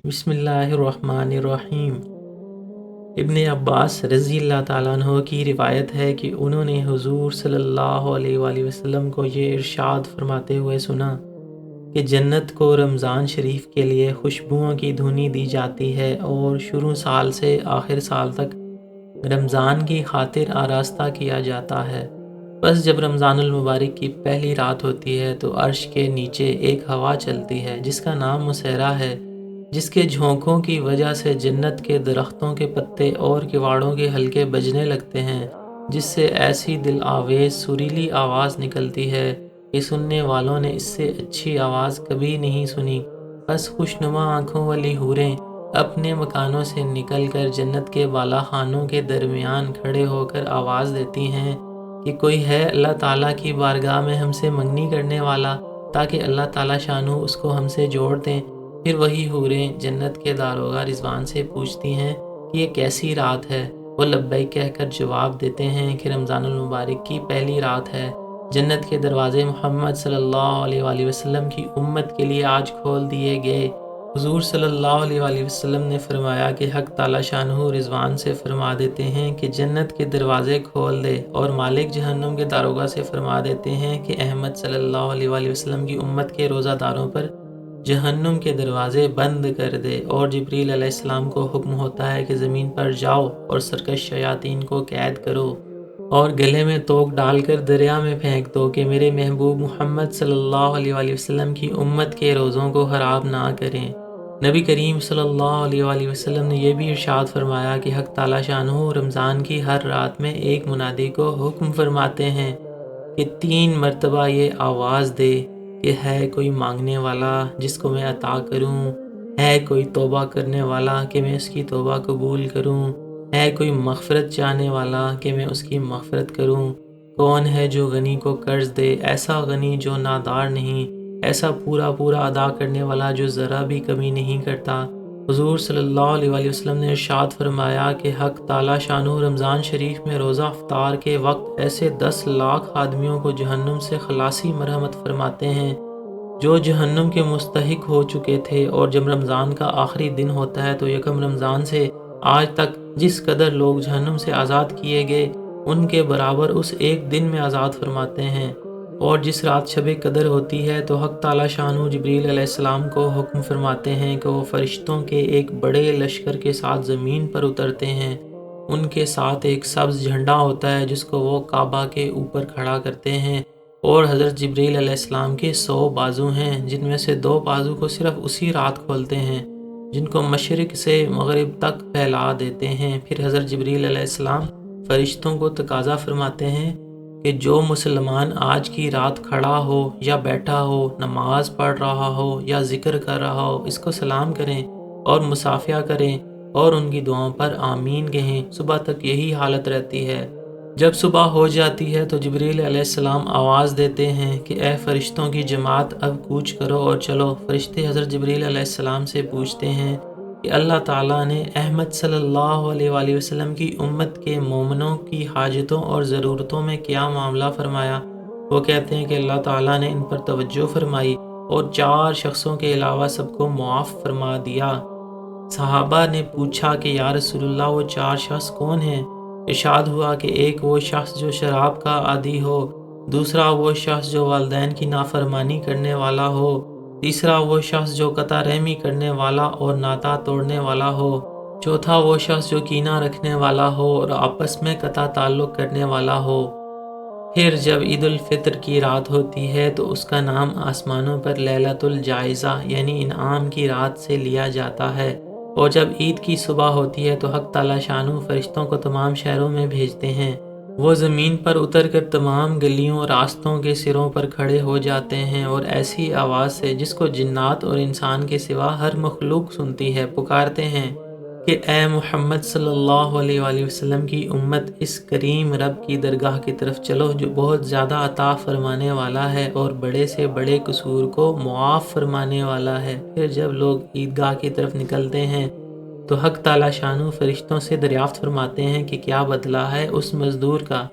بسم اللہ الرحمن الرحیم۔ ابن عباس رضی اللہ تعالیٰ عنہ کی روایت ہے کہ انہوں نے حضور صلی اللہ علیہ وآلہ وسلم کو یہ ارشاد فرماتے ہوئے سنا کہ جنت کو رمضان شریف کے لیے خوشبوؤں کی دھنی دی جاتی ہے اور شروع سال سے آخر سال تک رمضان کی خاطر آراستہ کیا جاتا ہے۔ بس جب رمضان المبارک کی پہلی رات ہوتی ہے تو عرش کے نیچے ایک ہوا چلتی ہے جس کا نام مسیرہ ہے، جس کے جھونکوں کی وجہ سے جنت کے درختوں کے پتے اور کواڑوں کے حلقے بجنے لگتے ہیں، جس سے ایسی دل آویز سریلی آواز نکلتی ہے کہ سننے والوں نے اس سے اچھی آواز کبھی نہیں سنی۔ بس خوشنما آنکھوں والی حوریں اپنے مکانوں سے نکل کر جنت کے بالا خانوں کے درمیان کھڑے ہو کر آواز دیتی ہیں کہ کوئی ہے اللہ تعالیٰ کی بارگاہ میں ہم سے منگنی کرنے والا، تاکہ اللہ تعالیٰ شانو اس کو ہم سے جوڑ دیں۔ پھر وہی حوریں جنت کے داروغہ رضوان سے پوچھتی ہیں کہ یہ کیسی رات ہے؟ وہ لبیک کہہ کر جواب دیتے ہیں کہ رمضان المبارک کی پہلی رات ہے۔ جنت کے دروازے محمد صلی اللہ علیہ وآلہ وسلم کی امت کے لیے آج کھول دیے گئے۔ حضور صلی اللہ علیہ وآلہ وسلم نے فرمایا کہ حق تعالیٰ شانہ رضوان سے فرما دیتے ہیں کہ جنت کے دروازے کھول دے، اور مالک جہنم کے داروغہ سے فرما دیتے ہیں کہ احمد صلی اللہ علیہ وآلہ وسلم کی امت کے روزہ داروں پر جہنم کے دروازے بند کر دے، اور جبریل علیہ السلام کو حکم ہوتا ہے کہ زمین پر جاؤ اور سرکش شیاطین کو قید کرو اور گلے میں توک ڈال کر دریا میں پھینک دو کہ میرے محبوب محمد صلی اللہ علیہ وآلہ وسلم کی امت کے روزوں کو خراب نہ کریں۔ نبی کریم صلی اللہ علیہ وآلہ وسلم نے یہ بھی ارشاد فرمایا کہ حق تعالیٰ شانہ رمضان کی ہر رات میں ایک منادی کو حکم فرماتے ہیں کہ 3 مرتبہ یہ آواز دے کہ ہے کوئی مانگنے والا جس کو میں عطا کروں، ہے کوئی توبہ کرنے والا کہ میں اس کی توبہ قبول کروں، ہے کوئی مغفرت چاہنے والا کہ میں اس کی مغفرت کروں۔ کون ہے جو غنی کو قرض دے، ایسا غنی جو نادار نہیں، ایسا پورا پورا ادا کرنے والا جو ذرا بھی کمی نہیں کرتا۔ حضور صلی اللہ علیہ وآلہ وسلم نے ارشاد فرمایا کہ حق تعالیٰ شانہ رمضان شریف میں روزہ افطار کے وقت ایسے 10 لاکھ آدمیوں کو جہنم سے خلاصی مرحمت فرماتے ہیں جو جہنم کے مستحق ہو چکے تھے، اور جب رمضان کا آخری دن ہوتا ہے تو یکم رمضان سے آج تک جس قدر لوگ جہنم سے آزاد کیے گئے ان کے برابر اس ایک دن میں آزاد فرماتے ہیں۔ اور جس رات شب قدر ہوتی ہے تو حق تعالیٰ شانہ جبریل علیہ السلام کو حکم فرماتے ہیں کہ وہ فرشتوں کے ایک بڑے لشکر کے ساتھ زمین پر اترتے ہیں۔ ان کے ساتھ ایک سبز جھنڈا ہوتا ہے جس کو وہ کعبہ کے اوپر کھڑا کرتے ہیں، اور حضرت جبریل علیہ السلام کے 100 بازو ہیں جن میں سے 2 بازو کو صرف اسی رات کھولتے ہیں، جن کو مشرق سے مغرب تک پھیلا دیتے ہیں۔ پھر حضرت جبریل علیہ السلام فرشتوں کو تقاضا فرماتے ہیں کہ جو مسلمان آج کی رات کھڑا ہو یا بیٹھا ہو، نماز پڑھ رہا ہو یا ذکر کر رہا ہو، اس کو سلام کریں اور مصافحہ کریں اور ان کی دعاؤں پر آمین کہیں۔ صبح تک یہی حالت رہتی ہے۔ جب صبح ہو جاتی ہے تو جبریل علیہ السلام آواز دیتے ہیں کہ اے فرشتوں کی جماعت اب کوچ کرو اور چلو۔ فرشتے حضرت جبریل علیہ السلام سے پوچھتے ہیں کہ اللہ تعالیٰ نے احمد صلی اللہ علیہ وآلہ وسلم کی امت کے مومنوں کی حاجتوں اور ضرورتوں میں کیا معاملہ فرمایا؟ وہ کہتے ہیں کہ اللہ تعالیٰ نے ان پر توجہ فرمائی اور 4 شخصوں کے علاوہ سب کو معاف فرما دیا۔ صحابہ نے پوچھا کہ یا رسول اللہ وہ 4 شخص کون ہیں؟ ارشاد ہوا کہ ایک وہ شخص جو شراب کا عادی ہو، دوسرا وہ شخص جو والدین کی نافرمانی کرنے والا ہو، تیسرا وہ شخص جو قطع رحمی کرنے والا اور ناطہ توڑنے والا ہو، چوتھا وہ شخص جو کینہ رکھنے والا ہو اور آپس میں قطع تعلق کرنے والا ہو۔ پھر جب عید الفطر کی رات ہوتی ہے تو اس کا نام آسمانوں پر لیلۃ الجائزہ یعنی انعام کی رات سے لیا جاتا ہے، اور جب عید کی صبح ہوتی ہے تو حق تعالیٰ شانہ فرشتوں کو تمام شہروں میں بھیجتے ہیں۔ وہ زمین پر اتر کر تمام گلیوں اور راستوں کے سروں پر کھڑے ہو جاتے ہیں اور ایسی آواز سے جس کو جنات اور انسان کے سوا ہر مخلوق سنتی ہے پکارتے ہیں کہ اے محمد صلی اللہ علیہ وآلہ وسلم کی امت، اس کریم رب کی درگاہ کی طرف چلو جو بہت زیادہ عطا فرمانے والا ہے اور بڑے سے بڑے قصور کو معاف فرمانے والا ہے۔ پھر جب لوگ عیدگاہ کی طرف نکلتے ہیں تو حق تعالیٰ شانہ فرشتوں سے دریافت فرماتے ہیں کہ کیا بدلہ ہے اس مزدور کا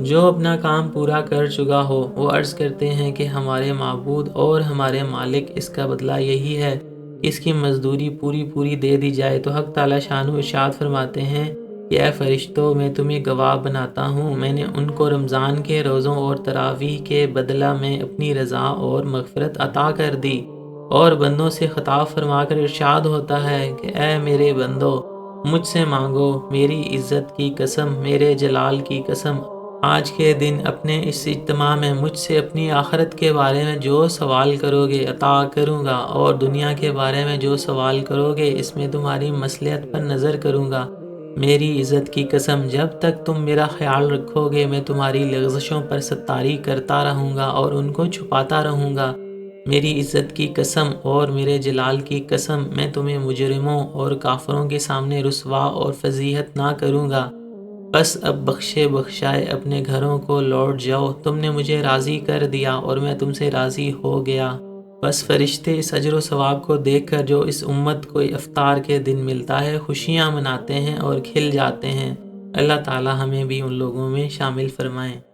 جو اپنا کام پورا کر چکا ہو۔ وہ عرض کرتے ہیں کہ ہمارے معبود اور ہمارے مالک، اس کا بدلہ یہی ہے اس کی مزدوری پوری پوری دے دی جائے، تو حق تعالیٰ شانہ ارشاد فرماتے ہیں کہ اے فرشتوں، میں تمہیں گواہ بناتا ہوں، میں نے ان کو رمضان کے روزوں اور تراویح کے بدلہ میں اپنی رضا اور مغفرت عطا کر دی۔ اور بندوں سے خطاب فرما کر ارشاد ہوتا ہے کہ اے میرے بندو، مجھ سے مانگو، میری عزت کی قسم، میرے جلال کی قسم، آج کے دن اپنے اس اجتماع میں مجھ سے اپنی آخرت کے بارے میں جو سوال کرو گے عطا کروں گا، اور دنیا کے بارے میں جو سوال کرو گے اس میں تمہاری مصلحت پر نظر کروں گا۔ میری عزت کی قسم، جب تک تم میرا خیال رکھو گے میں تمہاری لغزشوں پر ستاری کرتا رہوں گا اور ان کو چھپاتا رہوں گا۔ میری عزت کی قسم اور میرے جلال کی قسم، میں تمہیں مجرموں اور کافروں کے سامنے رسوا اور فضیحت نہ کروں گا۔ بس اب بخشے بخشائے اپنے گھروں کو لوٹ جاؤ، تم نے مجھے راضی کر دیا اور میں تم سے راضی ہو گیا۔ بس فرشتے اس اجر و ثواب کو دیکھ کر جو اس امت کو افطار کے دن ملتا ہے خوشیاں مناتے ہیں اور کھل جاتے ہیں۔ اللہ تعالی ہمیں بھی ان لوگوں میں شامل فرمائیں۔